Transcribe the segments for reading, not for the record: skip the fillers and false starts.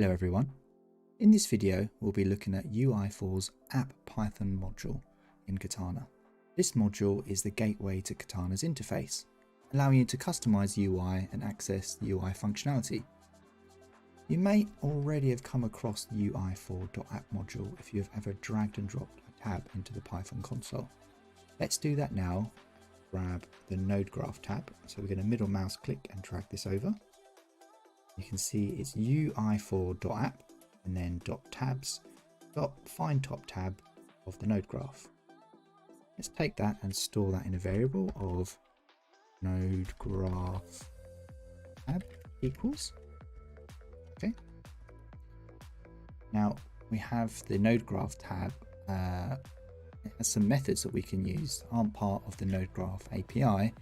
Hello everyone. In this video, we'll be looking at UI4's App Python module in Katana. This module is the gateway to Katana's interface, allowing you to customize UI and access the UI functionality. You may already have come across the UI4.app module if you have ever dragged and dropped a tab into the Python console. Let's do that now. Grab the node graph tab. So we're going to middle mouse click and drag this over. You can see it's UI4.app and then .tabs, .find top tab of the node graph. Let's take that and store that in a variable of node graph tab equals. Okay. Now we have the node graph tab. It has some methods that we can use that aren't part of the node graph API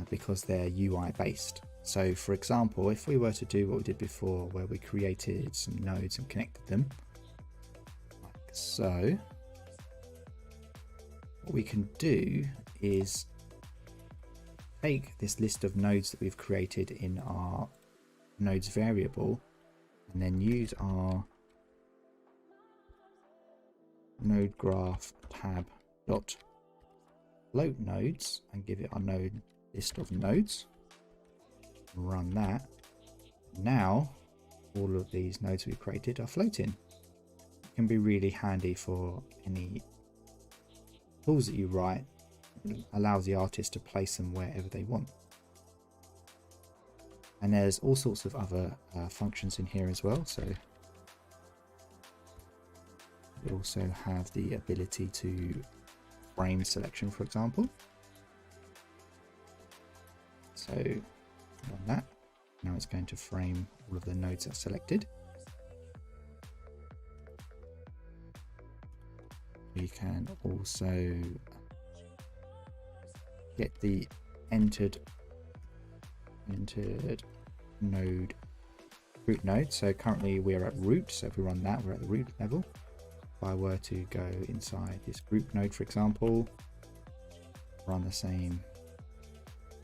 because they're UI based. So for example, if we were to do what we did before where we created some nodes and connected them like so, what we can do is take this list of nodes that we've created in our nodes variable and then use our node graph tab dot float nodes and give it our node list of nodes. Run that. Now all of these nodes we've created are floating. It can be really handy for any tools that you write. It allows the artist to place them wherever they want. And there's all sorts of other functions in here as well. So we also have the ability to frame selection, for example. So on that, now it's going to frame all of the nodes that's selected. We can also get the entered node root node. So currently we're at root, so if we run that, we're at the root level. If I were to go inside this group node, for example, run the same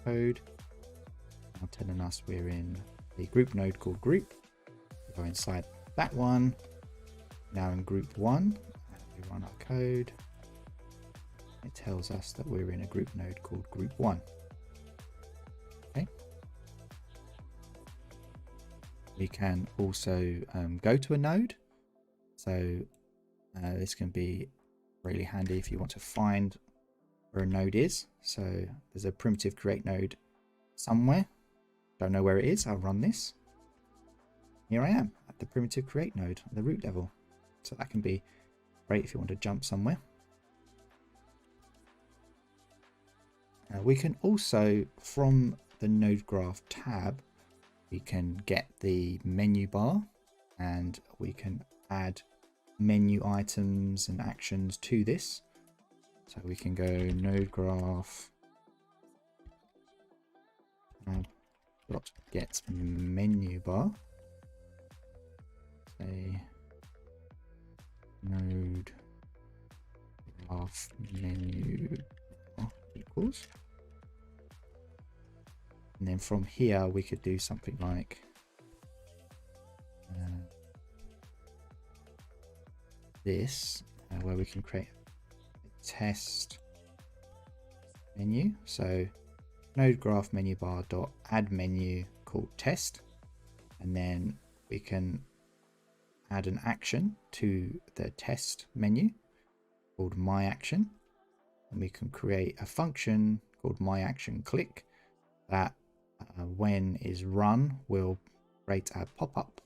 code, now telling us we're in the group node called group. We go inside that one, now in group one, and we run our code. It tells us that we're in a group node called group one. Okay. We can also go to a node. So this can be really handy if you want to find where a node is. So there's a primitive create node somewhere. Don't know where it is. I'll run this. Here I am at the primitive create node at the root level. So that can be great if you want to jump somewhere. We can also, from the node graph tab, we can get the menu bar and we can add menu items and actions to this. So we can go node graph dot get menu bar, say node graph menu bar equals, and then from here we could do something like this, where we can create a test menu. So node graph menu bar dot add menu called test, and then we can add an action to the test menu called my action, and we can create a function called my action click that when is run will create a pop-up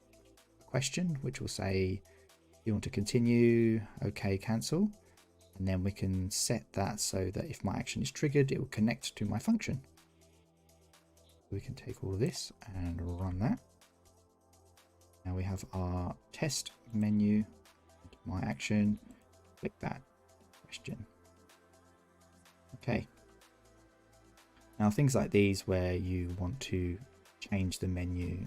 question which will say you want to continue, okay, cancel, and then we can set that so that if my action is triggered it will connect to my function. We can take all of this and run that. Now we have our test menu, my action, click that question. Okay. Now things like these where you want to change the menu,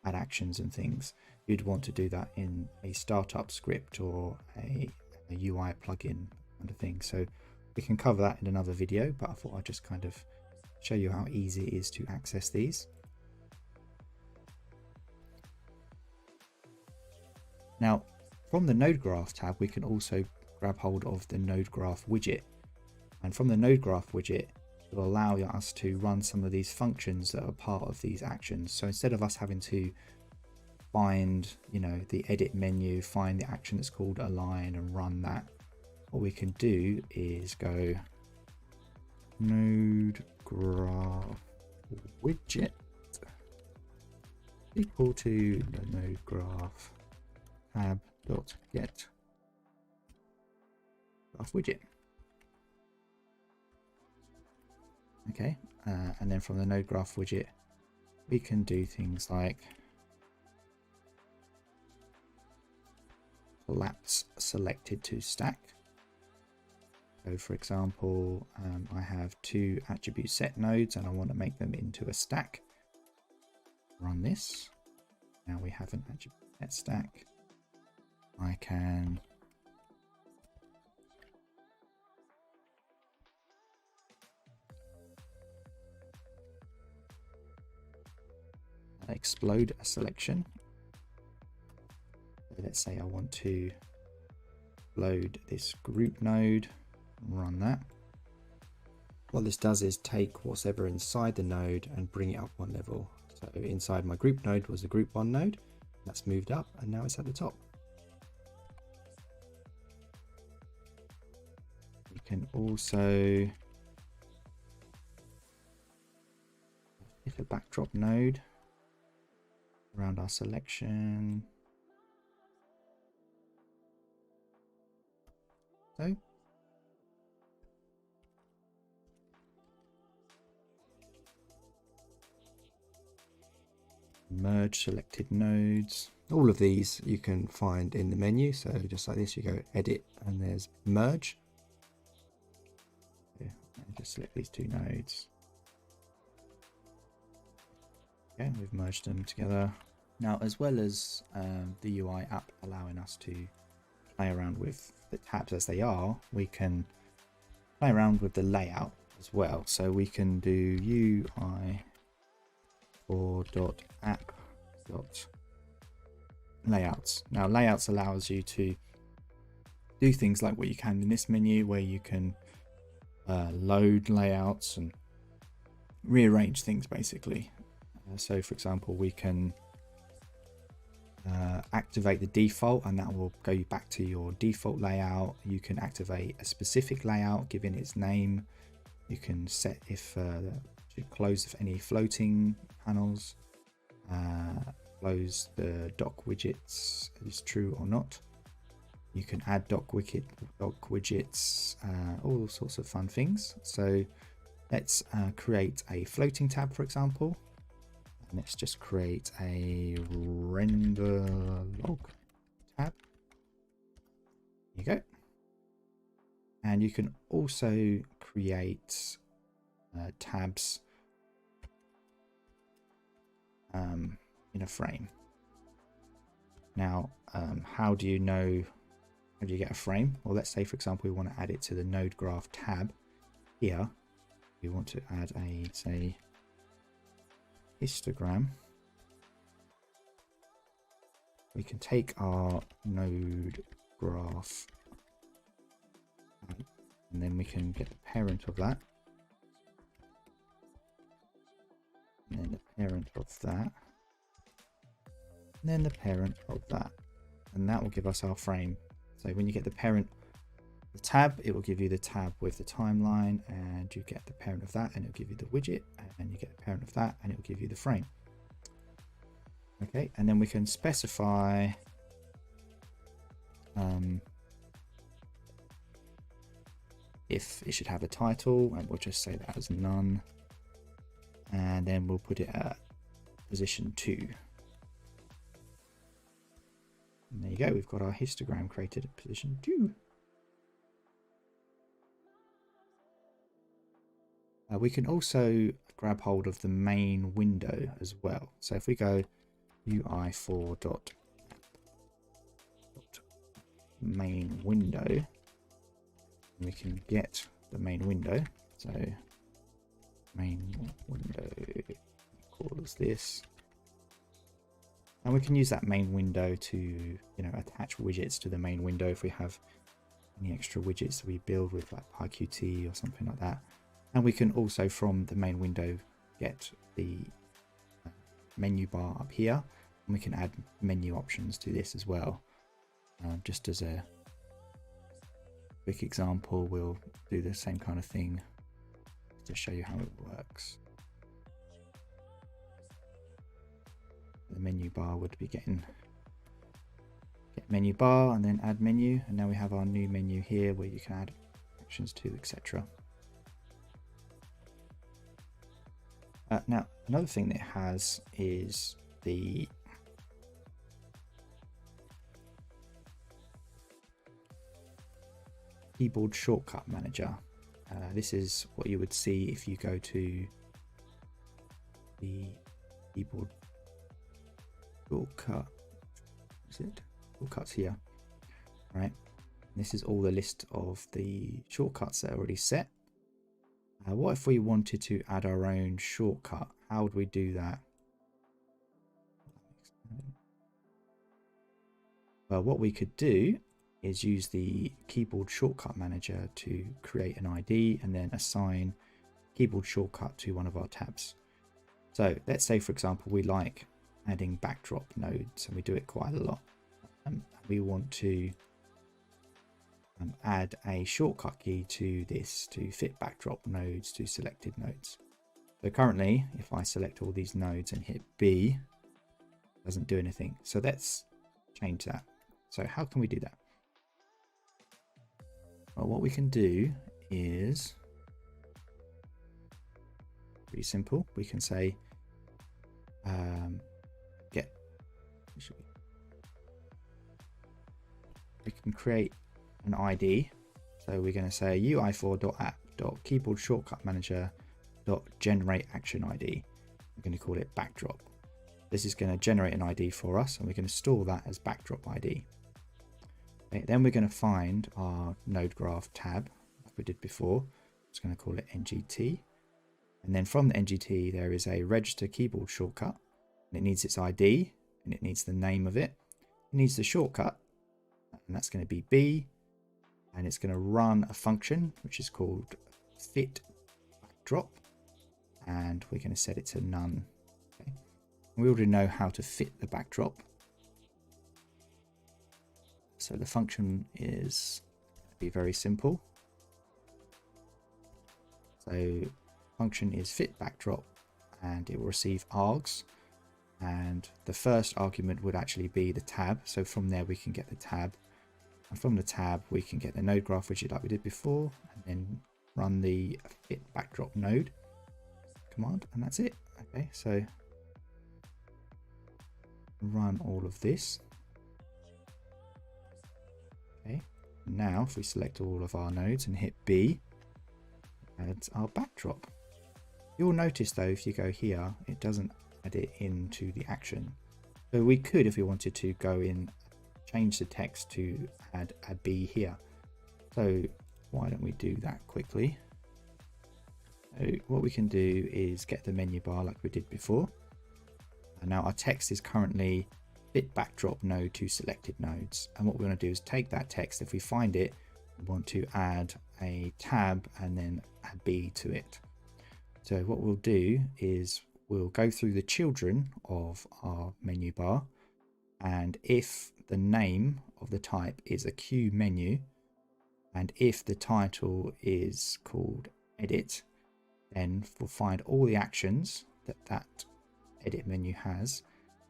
add actions and things, you'd want to do that in a startup script or a UI plugin kind of thing. So we can cover that in another video, but I thought I'd just kind of show you how easy it is to access these. Now, from the Node Graph tab, we can also grab hold of the Node Graph widget. And from the Node Graph widget, it will allow us to run some of these functions that are part of these actions. So instead of us having to find, the edit menu, find the action that's called align and run that, what we can do is go Node Graph widget equal to the Node Graph tab.get graph widget. Okay, and then from the Node Graph widget, we can do things like collapse selected to stack. So for example, I have two attribute set nodes and I want to make them into a stack. Run this. Now we have an attribute set stack. I can explode a selection. So let's say I want to load this group node, run that. What this does is take whatever inside the node and bring it up one level. So inside my group node was the group 1 node. That's moved up and now it's at the top. You can also hit a backdrop node around our selection. So merge selected nodes. All of these you can find in the menu. So just like this, you go edit and there's merge. Yeah, and just select these two nodes. Okay, we've merged them together. Now, as well as the UI app allowing us to play around with the tabs as they are, we can play around with the layout as well. So we can do UI for .app.layouts. Now, layouts allows you to do things like what you can in this menu, where you can load layouts and rearrange things basically. So for example, we can activate the default and that will go back to your default layout. You can activate a specific layout given its name. You can set if to close any floating panels, close the dock widgets is true or not. You can add dock widgets, all sorts of fun things. So let's create a floating tab, for example. And let's just create a render log tab. There you go. And you can also create tabs in a frame. Now, how do you get a frame? Well, let's say, for example, we want to add it to the Node Graph tab. Here, we want to add a, say, histogram. We can take our Node Graph and then we can get the parent of that, and then the parent of that, and then the parent of that, and that will give us our frame. So when you get the parent, the tab, it will give you the tab with the timeline, and you get the parent of that and it'll give you the widget, and you get the parent of that and it'll give you the frame. Okay, and then we can specify if it should have a title, and we'll just say that as none, and then we'll put it at position 2. And there you go, we've got our histogram created at position 2. We can also grab hold of the main window as well. So if we go UI4.main window, we can get the main window. So main window equals this. And we can use that main window to, attach widgets to the main window if we have any extra widgets that we build with like PyQt or something like that. And we can also from the main window get the menu bar up here, and we can add menu options to this as well. Just as a quick example, we'll do the same kind of thing to show you how it works. The menu bar would be get menu bar and then add menu, and now we have our new menu here where you can add actions to, etc. Now another thing that it has is the keyboard shortcut manager. This is what you would see if you go to the keyboard shortcut. Is it? Shortcuts here, right? This is all the list of the shortcuts that are already set. What if we wanted to add our own shortcut? How would we do that? Well, what we could do is use the keyboard shortcut manager to create an ID and then assign keyboard shortcut to one of our tabs. So let's say, for example, we like adding backdrop nodes, and we do it quite a lot. We want to add a shortcut key to this to fit backdrop nodes to selected nodes. So currently, if I select all these nodes and hit B, it doesn't do anything. So let's change that. So how can we do that? Well, what we can do is pretty simple. We can say we can create an ID. So we're going to say ui4.app.keyboard shortcut manager.generate action ID. We're going to call it backdrop. This is going to generate an ID for us, and we're going to store that as backdrop ID. Okay, then we're going to find our node graph tab like we did before. I'm just going to call it NGT. And then from the NGT, there is a register keyboard shortcut, and it needs its ID, and it needs the name of it. It needs the shortcut, and that's going to be B, and it's going to run a function which is called fit backdrop, and we're going to set it to none. Okay. We already know how to fit the backdrop, so the function is be very simple. So function is fit backdrop, and it will receive args, and the first argument would actually be the tab. So from there we can get the tab, and from the tab we can get the node graph widget like we did before, and then run the fit backdrop node command, and that's it. Okay, so run all of this. Okay, now if we select all of our nodes and hit B, adds our backdrop. You'll notice though, if you go here, it doesn't add it into the action. So we could, if we wanted to, go in, change the text to add a B here. So why don't we do that quickly? So what we can do is get the menu bar like we did before. And now our text is currently fit backdrop node to selected nodes. And what we're going to do is take that text. If we find it, we want to add a tab and then add B to it. So what we'll do is we'll go through the children of our menu bar, and if the name of the type is a Q menu, and if the title is called edit, then we'll find all the actions that that edit menu has,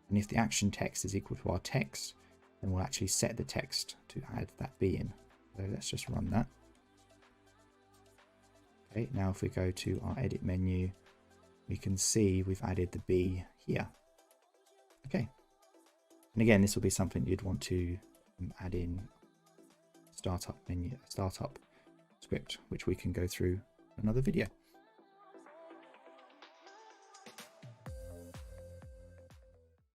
and if the action text is equal to our text, then we'll actually set the text to add that B in. So let's just run that. Okay, now if we go to our edit menu, we can see we've added the B here. Okay, and again, this will be something you'd want to add in startup menu, startup script, which we can go through another video.